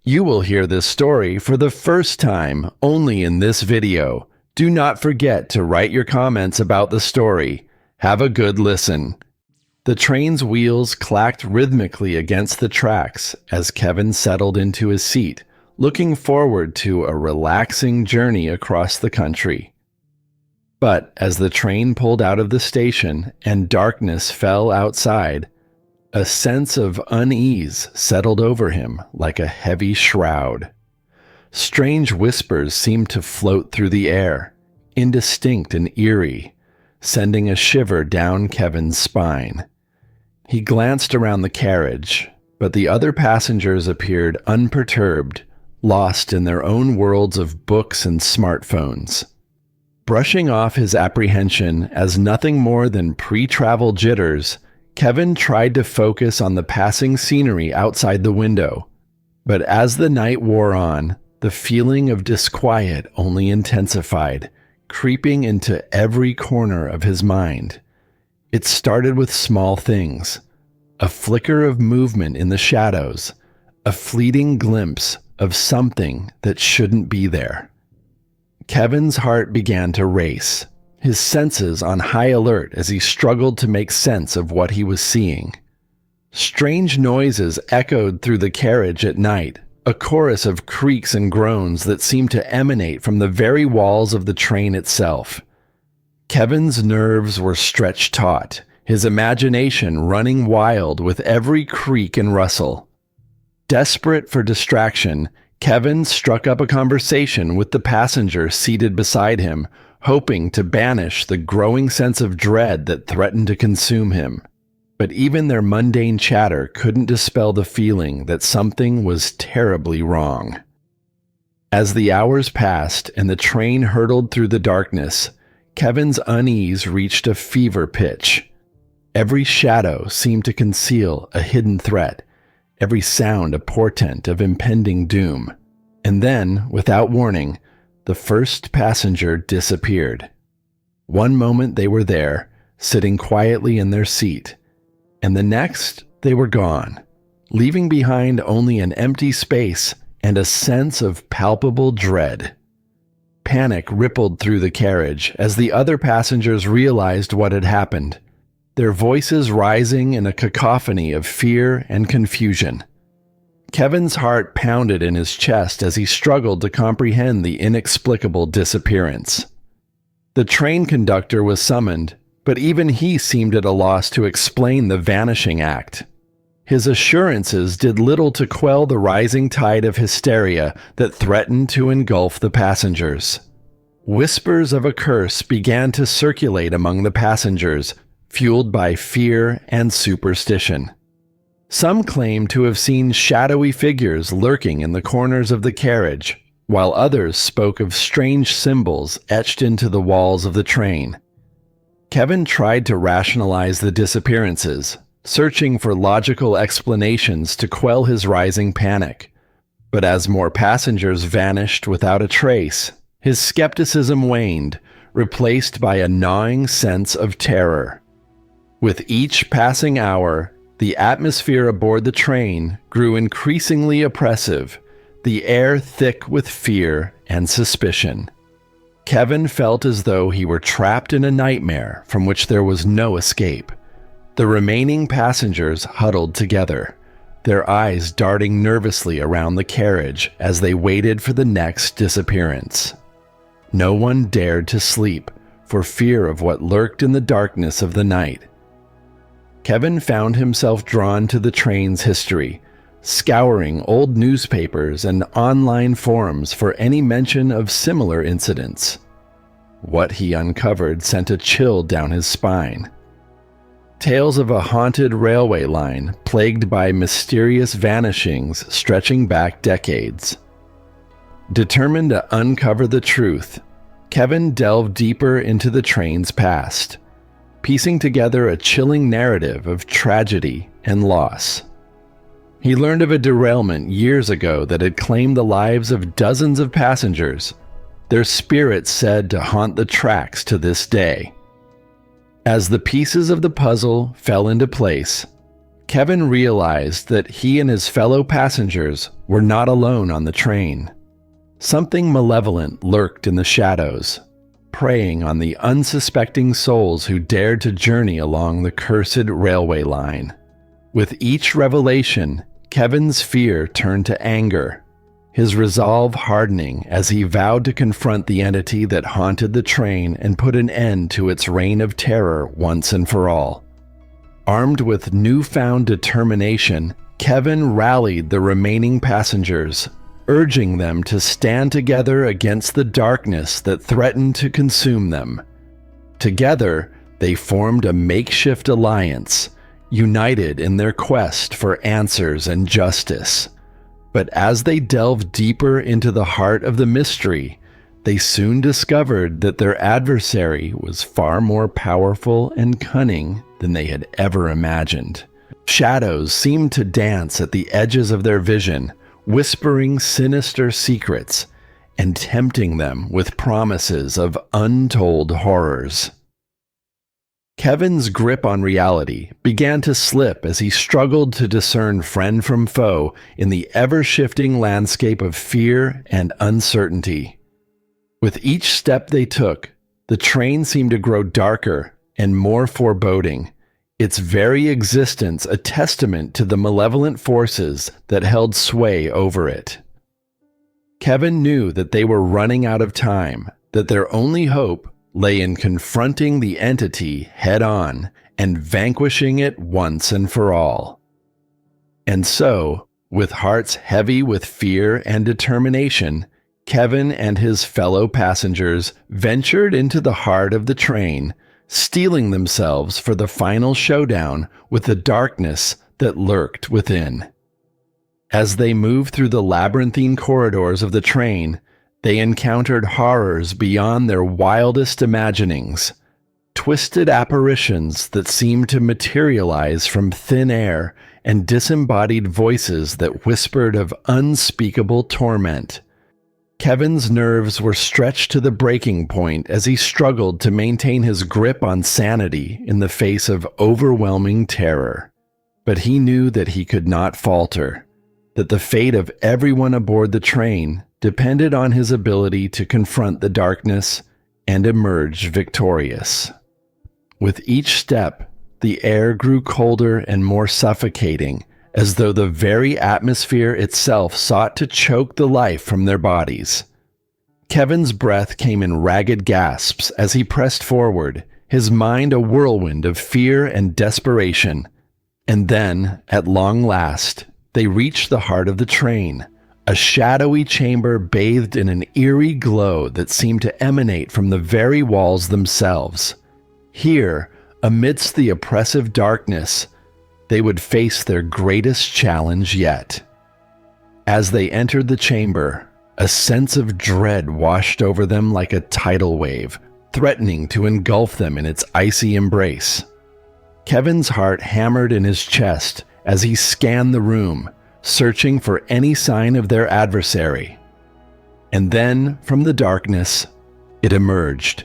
You will hear this story for the first time only in this video. Do not forget to write your comments about the story. Have a good listen. The train's wheels clacked rhythmically against the tracks as Kevin settled into his seat, looking forward to a relaxing journey across the country. But as the train pulled out of the station and darkness fell outside, a sense of unease settled over him like a heavy shroud. Strange whispers seemed to float through the air, indistinct and eerie, sending a shiver down Kevin's spine. He glanced around the carriage, but the other passengers appeared unperturbed, lost in their own worlds of books and smartphones. Brushing off his apprehension as nothing more than pre-travel jitters, Kevin tried to focus on the passing scenery outside the window. But as the night wore on, the feeling of disquiet only intensified, creeping into every corner of his mind. It started with small things: a flicker of movement in the shadows, a fleeting glimpse of something that shouldn't be there. Kevin's heart began to race, his senses on high alert as he struggled to make sense of what he was seeing. Strange noises echoed through the carriage at night, a chorus of creaks and groans that seemed to emanate from the very walls of the train itself. Kevin's nerves were stretched taut, his imagination running wild with every creak and rustle. Desperate for distraction, Kevin struck up a conversation with the passenger seated beside him, hoping to banish the growing sense of dread that threatened to consume him. But even their mundane chatter couldn't dispel the feeling that something was terribly wrong. As the hours passed and the train hurtled through the darkness, Kevin's unease reached a fever pitch. Every shadow seemed to conceal a hidden threat, every sound a portent of impending doom. And then, without warning, the first passenger disappeared. One moment they were there, sitting quietly in their seat, and the next they were gone, leaving behind only an empty space and a sense of palpable dread. Panic rippled through the carriage as the other passengers realized what had happened, their voices rising in a cacophony of fear and confusion. Kevin's heart pounded in his chest as he struggled to comprehend the inexplicable disappearance. The train conductor was summoned, but even he seemed at a loss to explain the vanishing act. His assurances did little to quell the rising tide of hysteria that threatened to engulf the passengers. Whispers of a curse began to circulate among the passengers, fueled by fear and superstition. Some claimed to have seen shadowy figures lurking in the corners of the carriage, while others spoke of strange symbols etched into the walls of the train. Kevin tried to rationalize the disappearances, searching for logical explanations to quell his rising panic. But as more passengers vanished without a trace, his skepticism waned, replaced by a gnawing sense of terror. With each passing hour, the atmosphere aboard the train grew increasingly oppressive, the air thick with fear and suspicion. Kevin felt as though he were trapped in a nightmare from which there was no escape. The remaining passengers huddled together, their eyes darting nervously around the carriage as they waited for the next disappearance. No one dared to sleep for fear of what lurked in the darkness of the night. Kevin found himself drawn to the train's history, scouring old newspapers and online forums for any mention of similar incidents. What he uncovered sent a chill down his spine. Tales of a haunted railway line plagued by mysterious vanishings stretching back decades. Determined to uncover the truth, Kevin delved deeper into the train's past, piecing together a chilling narrative of tragedy and loss. He learned of a derailment years ago that had claimed the lives of dozens of passengers, their spirits said to haunt the tracks to this day. As the pieces of the puzzle fell into place, Kevin realized that he and his fellow passengers were not alone on the train. Something malevolent lurked in the shadows, preying on the unsuspecting souls who dared to journey along the cursed railway line. With each revelation, Kevin's fear turned to anger, his resolve hardening as he vowed to confront the entity that haunted the train and put an end to its reign of terror once and for all. Armed with newfound determination, Kevin rallied the remaining passengers, urging them to stand together against the darkness that threatened to consume them. Together, they formed a makeshift alliance, united in their quest for answers and justice. But as they delved deeper into the heart of the mystery, they soon discovered that their adversary was far more powerful and cunning than they had ever imagined. Shadows seemed to dance at the edges of their vision, whispering sinister secrets and tempting them with promises of untold horrors. Kevin's grip on reality began to slip as he struggled to discern friend from foe in the ever-shifting landscape of fear and uncertainty. With each step they took, the train seemed to grow darker and more foreboding, its very existence a testament to the malevolent forces that held sway over it. Kevin knew that they were running out of time, that their only hope lay in confronting the entity head-on and vanquishing it once and for all. And so, with hearts heavy with fear and determination, Kevin and his fellow passengers ventured into the heart of the train, steeling themselves for the final showdown with the darkness that lurked within. As they moved through the labyrinthine corridors of the train, they encountered horrors beyond their wildest imaginings, twisted apparitions that seemed to materialize from thin air and disembodied voices that whispered of unspeakable torment. Kevin's nerves were stretched to the breaking point as he struggled to maintain his grip on sanity in the face of overwhelming terror. But he knew that he could not falter, that the fate of everyone aboard the train depended on his ability to confront the darkness and emerge victorious. With each step, the air grew colder and more suffocating, as though the very atmosphere itself sought to choke the life from their bodies. Kevin's breath came in ragged gasps as he pressed forward, his mind a whirlwind of fear and desperation. And then, at long last, they reached the heart of the train, a shadowy chamber bathed in an eerie glow that seemed to emanate from the very walls themselves. Here, amidst the oppressive darkness, they would face their greatest challenge yet. As they entered the chamber, a sense of dread washed over them like a tidal wave, threatening to engulf them in its icy embrace. Kevin's heart hammered in his chest as he scanned the room, searching for any sign of their adversary. And then, from the darkness, it emerged.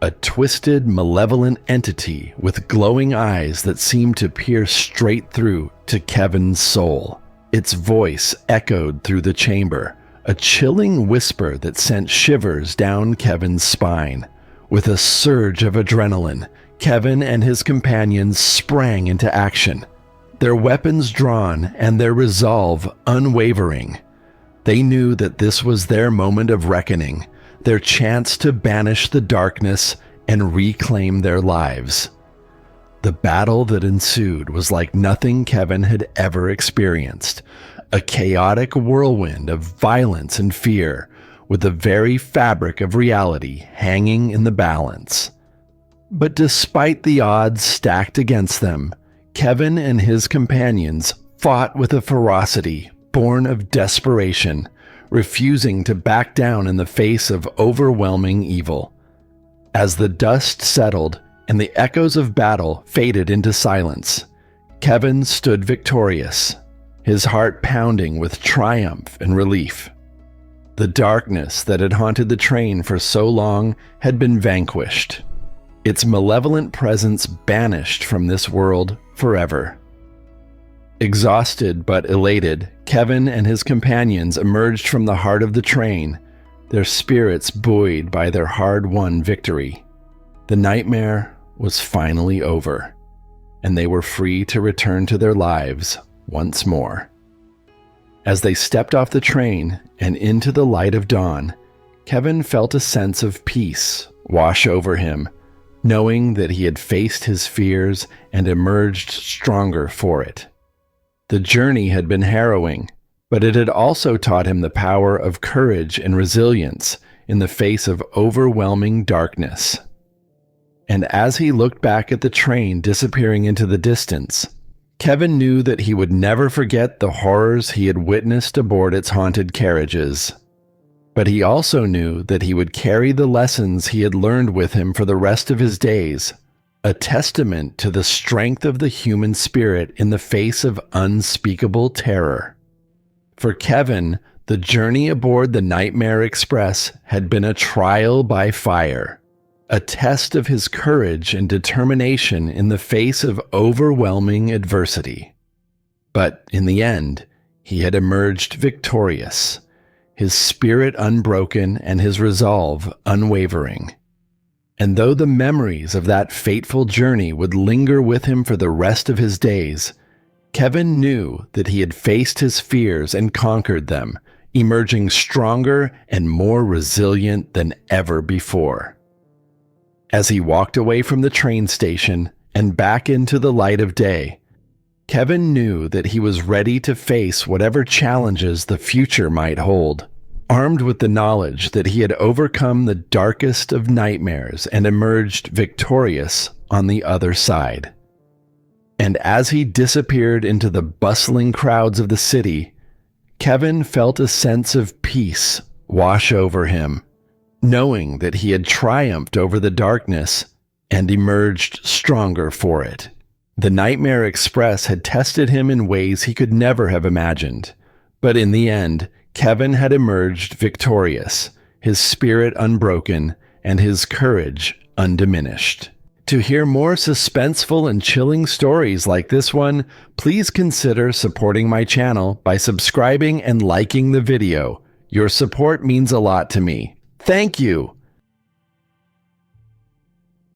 A twisted, malevolent entity with glowing eyes that seemed to pierce straight through to Kevin's soul. Its voice echoed through the chamber, a chilling whisper that sent shivers down Kevin's spine. With a surge of adrenaline, Kevin and his companions sprang into action, their weapons drawn and their resolve unwavering. They knew that this was their moment of reckoning, their chance to banish the darkness and reclaim their lives. The battle that ensued was like nothing Kevin had ever experienced, a chaotic whirlwind of violence and fear, with the very fabric of reality hanging in the balance. But despite the odds stacked against them, Kevin and his companions fought with a ferocity born of desperation, refusing to back down in the face of overwhelming evil. As the dust settled and the echoes of battle faded into silence, Kevin stood victorious, his heart pounding with triumph and relief. The darkness that had haunted the train for so long had been vanquished, its malevolent presence banished from this world forever. Exhausted but elated, Kevin and his companions emerged from the heart of the train, their spirits buoyed by their hard-won victory. The nightmare was finally over, and they were free to return to their lives once more. As they stepped off the train and into the light of dawn, Kevin felt a sense of peace wash over him, knowing that he had faced his fears and emerged stronger for it. The journey had been harrowing, but it had also taught him the power of courage and resilience in the face of overwhelming darkness. And as he looked back at the train disappearing into the distance, Kevin knew that he would never forget the horrors he had witnessed aboard its haunted carriages. But he also knew that he would carry the lessons he had learned with him for the rest of his days, a testament to the strength of the human spirit in the face of unspeakable terror. For Kevin, the journey aboard the Nightmare Express had been a trial by fire, a test of his courage and determination in the face of overwhelming adversity. But in the end, he had emerged victorious, his spirit unbroken and his resolve unwavering. And though the memories of that fateful journey would linger with him for the rest of his days, Kevin knew that he had faced his fears and conquered them, emerging stronger and more resilient than ever before. As he walked away from the train station and back into the light of day, Kevin knew that he was ready to face whatever challenges the future might hold, armed with the knowledge that he had overcome the darkest of nightmares and emerged victorious on the other side. And as he disappeared into the bustling crowds of the city, Kevin felt a sense of peace wash over him, knowing that he had triumphed over the darkness and emerged stronger for it. The Nightmare Express had tested him in ways he could never have imagined, but in the end, Kevin had emerged victorious, his spirit unbroken, and his courage undiminished. To hear more suspenseful and chilling stories like this one, please consider supporting my channel by subscribing and liking the video. Your support means a lot to me. Thank you!